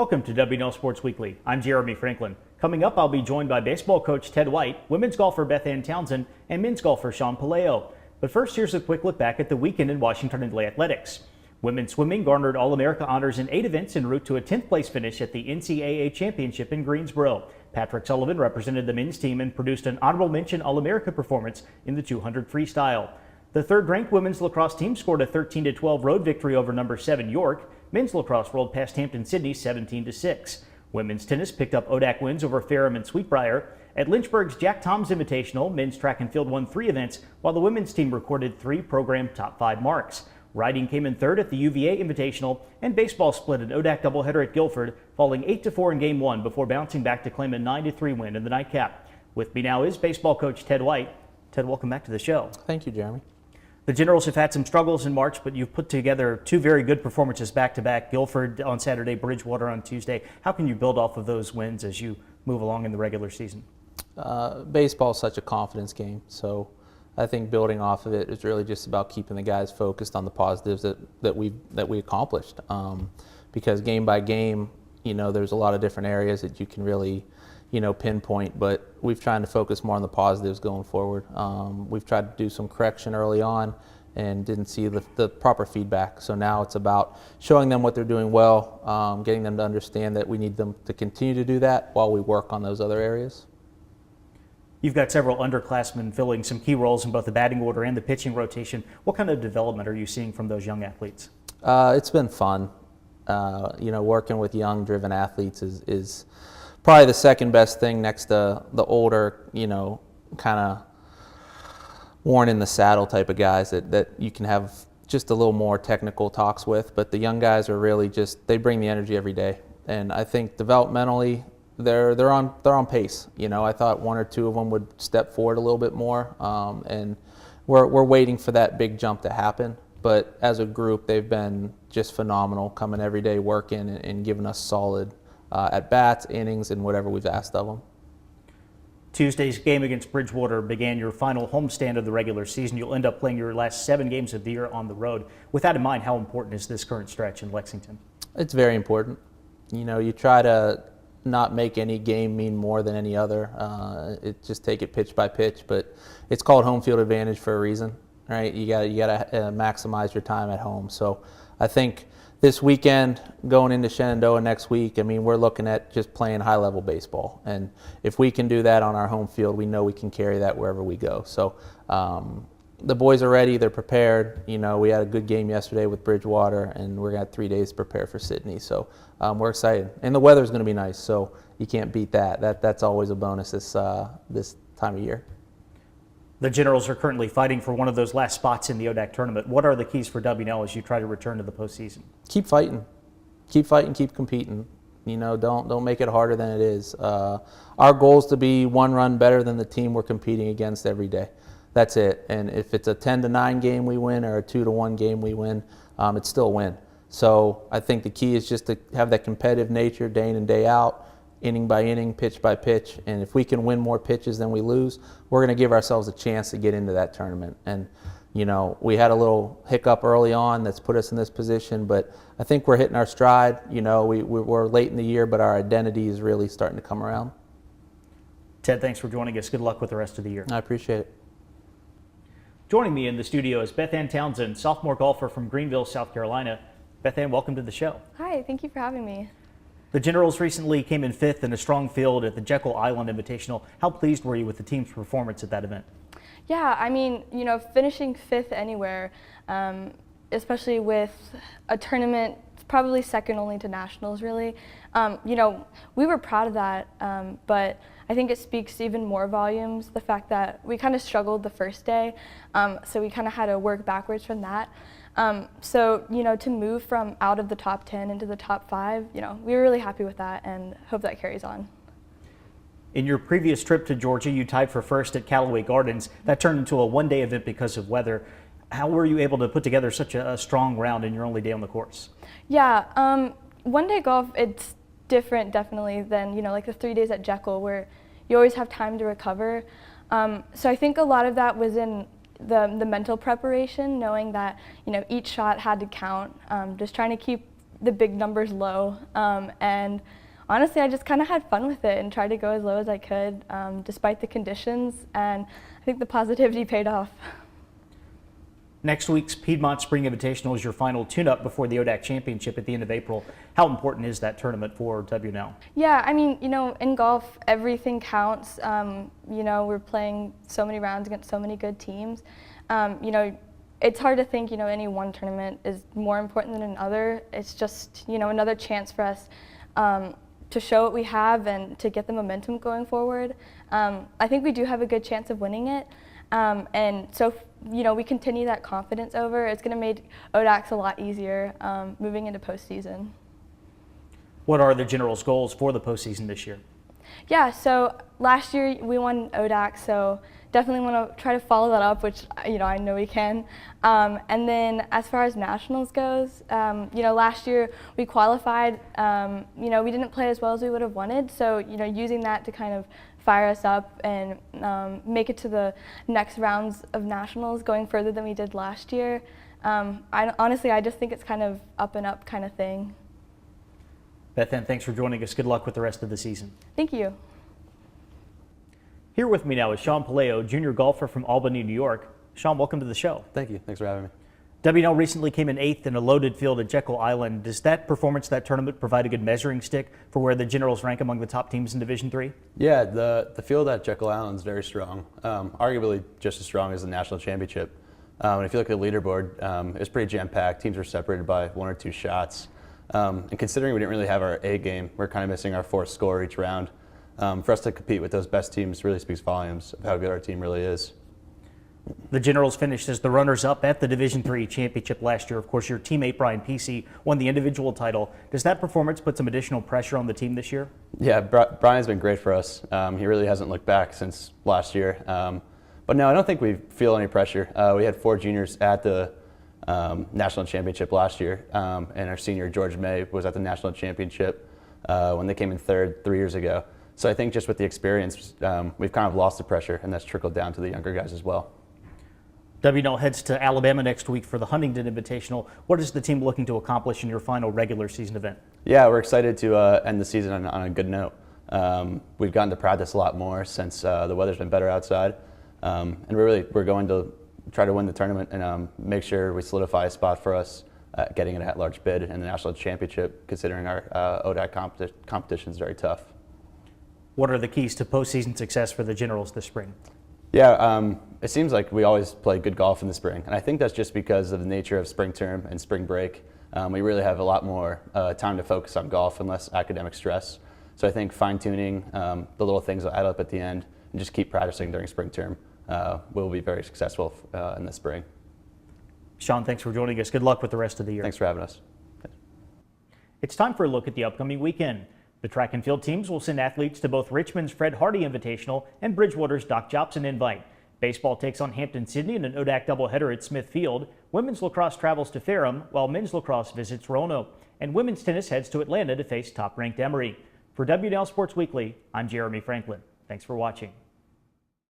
Welcome to WNL Sports Weekly. I'm Jeremy Franklin. Coming up, I'll be joined by baseball coach Ted White, women's golfer Beth Ann Townsend, and men's golfer Sean Puleo. But first, here's a quick look back at the weekend in Washington athletics. Women's swimming garnered All-America honors in 8 events en route to a 10th place finish at the NCAA Championship in Greensboro. Patrick Sullivan represented the men's team and produced an honorable mention All-America performance in the 200 freestyle. The third-ranked women's lacrosse team scored a 13-12 road victory over number 7 York. Men's lacrosse rolled past Hampton-Sydney 17-6. Women's tennis picked up ODAC wins over Ferrum and Sweetbriar. At Lynchburg's Jack Toms Invitational, men's track and field won 3 events, while the women's team recorded 3 program top 5 marks. Riding came in third at the UVA Invitational, and baseball split an ODAC doubleheader at Guilford, falling 8-4 in Game 1 before bouncing back to claim a 9-3 win in the nightcap. With me now is baseball coach Ted White. Ted, welcome back to the show. Thank you, Jeremy. The Generals have had some struggles in March, but you've put together 2 very good performances back-to-back, Guilford on Saturday, Bridgewater on Tuesday. How can you build off of those wins as you move along in the regular season? Baseball is such a confidence game, so I think building off of it is really just about keeping the guys focused on the positives that we accomplished. Because game by game, there's a lot of different areas that you can really pinpoint, but we've tried to focus more on the positives going forward. We've tried to do some correction early on and didn't see the proper feedback. So now it's about showing them what they're doing well, getting them to understand that we need them to continue to do that while we work on those other areas. You've got several underclassmen filling some key roles in both the batting order and the pitching rotation. What kind of development are you seeing from those young athletes? It's been fun. Working with young, driven athletes is probably the second best thing next to the older, kind of worn in the saddle type of guys that you can have just a little more technical talks with. But the young guys are really they bring the energy every day. And I think developmentally, they're on pace. I thought 1 or 2 of them would step forward a little bit more, and we're waiting for that big jump to happen. But as a group, they've been just phenomenal, coming every day, working and giving us solid at-bats, innings, and whatever we've asked of them. Tuesday's game against Bridgewater began your final homestand of the regular season. You'll end up playing your last 7 games of the year on the road. With that in mind, how important is this current stretch in Lexington? It's very important. You try to not make any game mean more than any other. Just take it pitch by pitch, but it's called home field advantage for a reason, right? You gotta maximize your time at home. So I think this weekend, going into Shenandoah next week, we're looking at just playing high-level baseball. And if we can do that on our home field, we know we can carry that wherever we go. So the boys are ready. They're prepared. We had a good game yesterday with Bridgewater, and we're going to have 3 days to prepare for Sydney. So we're excited. And the weather's going to be nice, so you can't beat that. That's always a bonus this time of year. The Generals are currently fighting for one of those last spots in the ODAC tournament. What are the keys for WNL as you try to return to the postseason? Keep fighting. Keep fighting, keep competing. Don't make it harder than it is. Our goal is to be 1 run better than the team we're competing against every day. That's it. And if it's a 10-9 game we win or a 2-1 game we win, it's still a win. So I think the key is just to have that competitive nature day in and day out, inning by inning, pitch by pitch. And if we can win more pitches than we lose, we're going to give ourselves a chance to get into that tournament. And, we had a little hiccup early on that's put us in this position, but I think we're hitting our stride. We're late in the year, but our identity is really starting to come around. Ted, thanks for joining us. Good luck with the rest of the year. I appreciate it. Joining me in the studio is Beth Ann Townsend, sophomore golfer from Greenville, South Carolina. Beth Ann, welcome to the show. Hi, thank you for having me. The Generals recently came in 5th in a strong field at the Jekyll Island Invitational. How pleased were you with the team's performance at that event? Yeah, finishing 5th anywhere, especially with a tournament probably second only to nationals, really. We were proud of that, but I think it speaks even more volumes, the fact that we kind of struggled the first day, so we kind of had to work backwards from that. To move from out of the top 10 into the top 5, we were really happy with that and hope that carries on. In your previous trip to Georgia, you tied for first at Callaway Gardens. That turned into a one-day event because of weather. How were you able to put together such a strong round in your only day on the course? Yeah, one-day golf, it's different definitely than, like the 3 days at Jekyll where you always have time to recover. So I think a lot of that was in the mental preparation, knowing that, each shot had to count, just trying to keep the big numbers low. And honestly, I just kind of had fun with it and tried to go as low as I could, despite the conditions. And I think the positivity paid off. Next week's Piedmont Spring Invitational is your final tune-up before the ODAC Championship at the end of April. How important is that tournament for WNL? Yeah, I mean, in golf, everything counts. We're playing so many rounds against so many good teams. It's hard to think, any one tournament is more important than another. It's just, another chance for us to show what we have and to get the momentum going forward. I think we do have a good chance of winning it. And so, we continue that confidence over. It's going to make ODACs a lot easier moving into postseason. What are the Generals' goals for the postseason this year? Yeah, so last year we won ODAC, so definitely want to try to follow that up, which I know we can. And then as far as nationals goes, last year we qualified. We didn't play as well as we would have wanted, so using that to kind of fire us up and make it to the next rounds of nationals, going further than we did last year. I just think it's kind of up and up kind of thing. Beth Ann, thanks for joining us. Good luck with the rest of the season. Thank you. Here with me now is Sean Puleo, junior golfer from Albany, New York. Sean, welcome to the show. Thank you. Thanks for having me. WNL recently came in 8th in a loaded field at Jekyll Island. Does that performance, that tournament, provide a good measuring stick for where the Generals rank among the top teams in Division III? Yeah, the field at Jekyll Island is very strong, arguably just as strong as the national championship. And if you look at the leaderboard, it was pretty jam-packed. Teams were separated by 1 or 2 shots. And considering we didn't really have our A game, we're kind of missing our 4th score each round. For us to compete with those best teams really speaks volumes of how good our team really is. The Generals finished as the runners-up at the Division III championship last year. Of course, your teammate Brian Pesce won the individual title. Does that performance put some additional pressure on the team this year? Yeah, Brian's been great for us. He really hasn't looked back since last year. But no, I don't think we feel any pressure. We had 4 juniors at the national championship last year, and our senior George May was at the national championship when they came in 3rd 3 years ago. So I think just with the experience, we've kind of lost the pressure, and that's trickled down to the younger guys as well. WNL heads to Alabama next week for the Huntington Invitational. What is the team looking to accomplish in your final regular season event? Yeah, we're excited to end the season on a good note. We've gotten to practice a lot more since the weather's been better outside, and we're going to try to win the tournament and make sure we solidify a spot for us getting an at-large bid in the national championship, considering our ODAC competition is very tough. What are the keys to postseason success for the Generals this spring? Yeah, it seems like we always play good golf in the spring, and I think that's just because of the nature of spring term and spring break. We really have a lot more time to focus on golf and less academic stress. So I think fine-tuning the little things that add up at the end and just keep practicing during spring term will be very successful in the spring. Sean, thanks for joining us. Good luck with the rest of the year. Thanks for having us. It's time for a look at the upcoming weekend. The track and field teams will send athletes to both Richmond's Fred Hardy Invitational and Bridgewater's Doc Jobson Invite. Baseball takes on Hampton-Sydney in an ODAC doubleheader at Smith Field. Women's lacrosse travels to Ferrum, while men's lacrosse visits Roanoke. And women's tennis heads to Atlanta to face top-ranked Emory. For WNL Sports Weekly, I'm Jeremy Franklin. Thanks for watching.